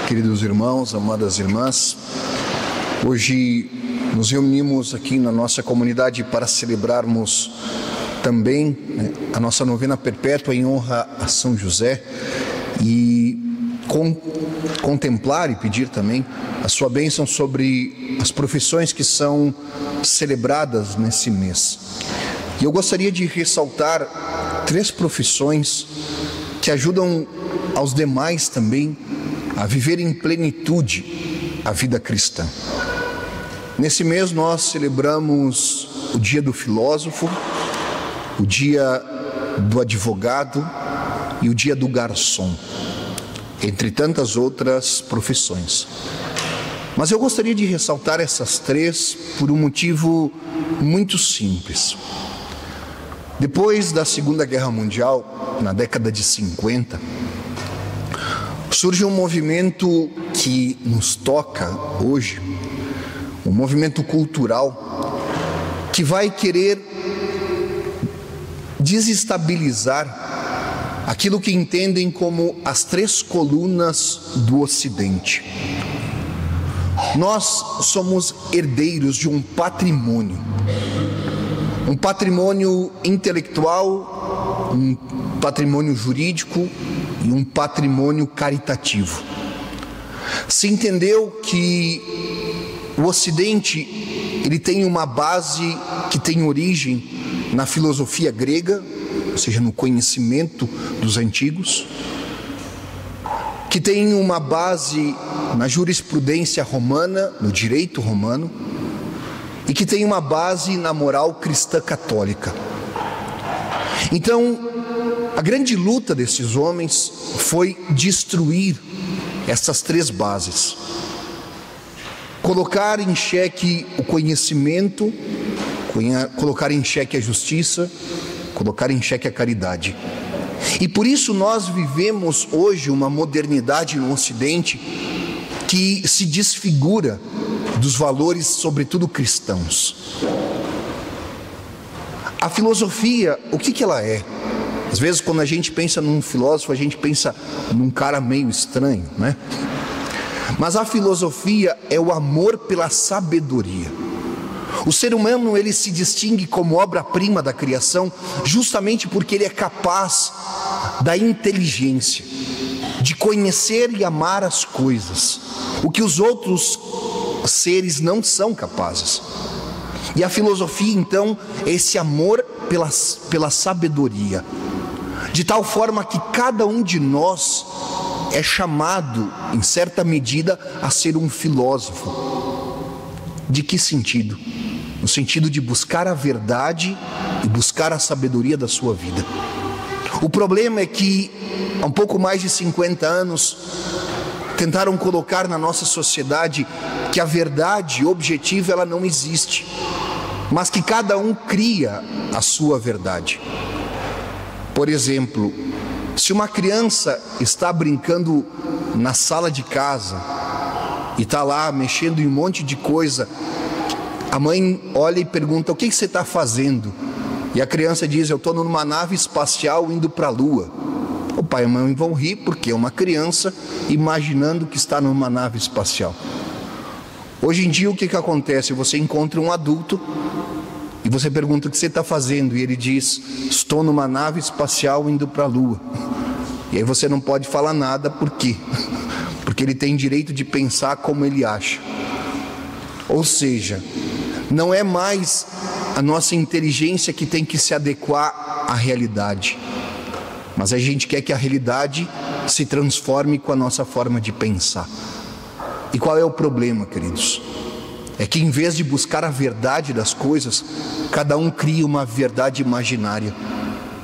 Queridos irmãos, amadas irmãs, hoje nos reunimos aqui na nossa comunidade para celebrarmos também a nossa novena perpétua em honra a São José e contemplar e pedir também a sua bênção sobre as profissões que são celebradas nesse mês. E eu gostaria de ressaltar 3 profissões que ajudam aos demais também a viver em plenitude a vida cristã. Nesse mês nós celebramos o dia do filósofo, o dia do advogado e o dia do garçom, entre tantas outras profissões. Mas eu gostaria de ressaltar essas 3 por um motivo muito simples. Depois da Segunda Guerra Mundial, na década de 50, surge um movimento que nos toca hoje, um movimento cultural que vai querer desestabilizar aquilo que entendem como as 3 colunas do Ocidente. Nós somos herdeiros de um patrimônio intelectual, um patrimônio jurídico e um patrimônio caritativo. Se entendeu que o Ocidente ele tem uma base que tem origem na filosofia grega, ou seja, no conhecimento dos antigos, que tem uma base na jurisprudência romana, no direito romano, e que tem uma base na moral cristã católica. Então, a grande luta desses homens foi destruir essas 3 bases. Colocar em xeque o conhecimento, colocar em xeque a justiça, colocar em xeque a caridade. E por isso nós vivemos hoje uma modernidade no Ocidente que se desfigura dos valores, sobretudo cristãos. A filosofia, o que ela é? Às vezes quando a gente pensa num filósofo, a gente pensa num cara meio estranho, né? Mas a filosofia é o amor pela sabedoria. O ser humano ele se distingue como obra-prima da criação justamente porque ele é capaz da inteligência, de conhecer e amar as coisas, o que os outros seres não são capazes. E a filosofia então é esse amor pela sabedoria, de tal forma que cada um de nós é chamado, em certa medida, a ser um filósofo. De que sentido? No sentido de buscar a verdade e buscar a sabedoria da sua vida. O problema é que, há um pouco mais de 50 anos, tentaram colocar na nossa sociedade que a verdade objetiva ela não existe, mas que cada um cria a sua verdade. Por exemplo, se uma criança está brincando na sala de casa e está lá mexendo em um monte de coisa, a mãe olha e pergunta: o que você está fazendo? E a criança diz: eu estou numa nave espacial indo para a Lua. O pai e a mãe vão rir porque é uma criança imaginando que está numa nave espacial. Hoje em dia o que acontece? Você encontra um adulto e você pergunta: o que você está fazendo? E ele diz: estou numa nave espacial indo para a Lua. E aí você não pode falar nada, por quê? Porque ele tem direito de pensar como ele acha. Ou seja, não é mais a nossa inteligência que tem que se adequar à realidade, mas a gente quer que a realidade se transforme com a nossa forma de pensar. E qual é o problema, queridos? É que em vez de buscar a verdade das coisas, cada um cria uma verdade imaginária.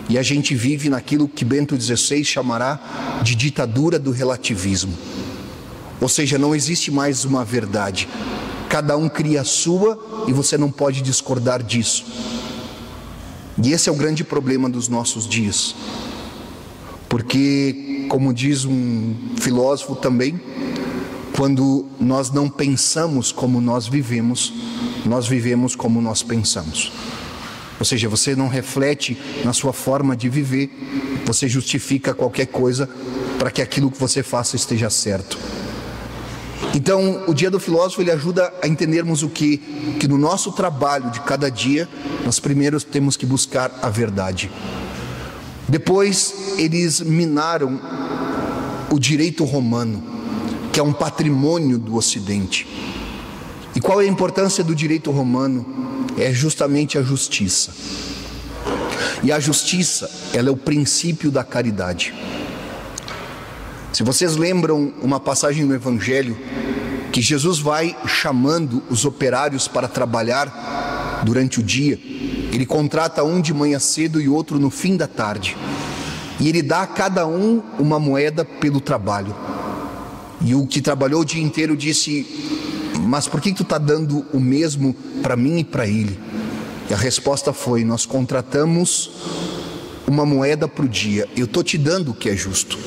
E a gente vive naquilo que Bento XVI chamará de ditadura do relativismo. Ou seja, não existe mais uma verdade. Cada um cria a sua e você não pode discordar disso. E esse é o grande problema dos nossos dias. Porque, como diz um filósofo também, quando nós não pensamos como nós vivemos como nós pensamos. Ou seja, você não reflete na sua forma de viver, você justifica qualquer coisa para que aquilo que você faça esteja certo. Então, o Dia do Filósofo, ele ajuda a entendermos o que no nosso trabalho de cada dia, nós primeiro temos que buscar a verdade. Depois, eles minaram o direito romano, que é um patrimônio do Ocidente. E qual é a importância do direito romano? É justamente a justiça. E a justiça, ela é o princípio da caridade. Se vocês lembram uma passagem no Evangelho, que Jesus vai chamando os operários para trabalhar durante o dia, ele contrata um de manhã cedo e outro no fim da tarde, e ele dá a cada um uma moeda pelo trabalho. E o que trabalhou o dia inteiro disse: mas por que tu está dando o mesmo para mim e para ele? E a resposta foi: nós contratamos uma moeda para o dia, eu estou te dando o que é justo,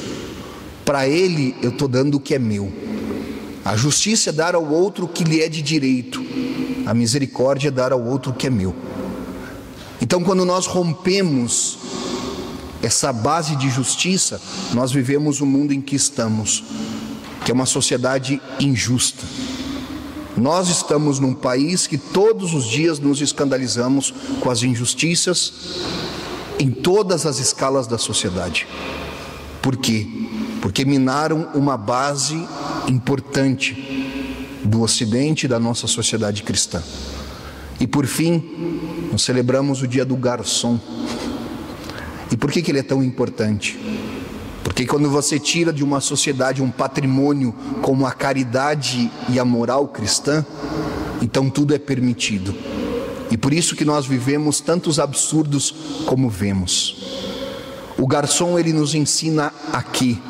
para ele eu estou dando o que é meu. A justiça é dar ao outro o que lhe é de direito, a misericórdia é dar ao outro o que é meu. Então, quando nós rompemos essa base de justiça, nós vivemos o mundo em que estamos, que é uma sociedade injusta. Nós estamos num país que todos os dias nos escandalizamos com as injustiças em todas as escalas da sociedade. Por quê? Porque minaram uma base importante do Ocidente e da nossa sociedade cristã. E por fim, nós celebramos o dia do garçom. E por que ele é tão importante? Porque quando você tira de uma sociedade um patrimônio como a caridade e a moral cristã, então tudo é permitido. E por isso que nós vivemos tantos absurdos como vemos. O garçom, ele nos ensina aqui,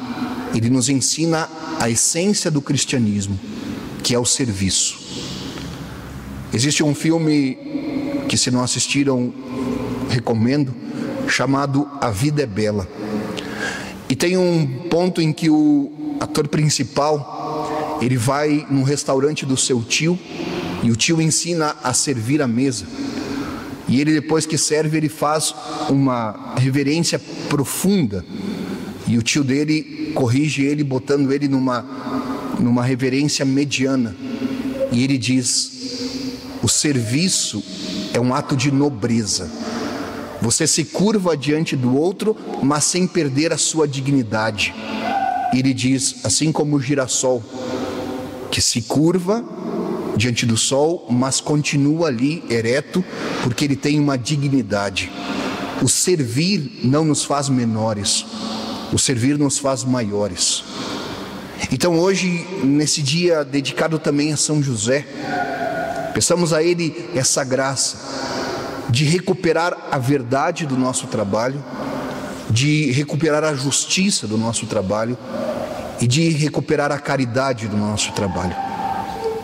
ele nos ensina a essência do cristianismo, que é o serviço. Existe um filme que, se não assistiram, recomendo, chamado A Vida é Bela. E tem um ponto em que o ator principal, ele vai num restaurante do seu tio, e o tio ensina a servir a mesa. E ele, depois que serve, ele faz uma reverência profunda. E o tio dele corrige ele, botando ele numa reverência mediana. E ele diz: o serviço é um ato de nobreza. Você se curva diante do outro, mas sem perder a sua dignidade. E ele diz, assim como o girassol, que se curva diante do sol, mas continua ali ereto, porque ele tem uma dignidade. O servir não nos faz menores, o servir nos faz maiores. Então hoje, nesse dia dedicado também a São José, peçamos a ele essa graça de recuperar a verdade do nosso trabalho, de recuperar a justiça do nosso trabalho e de recuperar a caridade do nosso trabalho.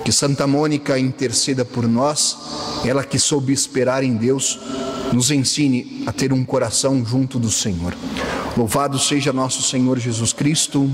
Que Santa Mônica interceda por nós, ela que soube esperar em Deus, nos ensine a ter um coração junto do Senhor. Louvado seja nosso Senhor Jesus Cristo.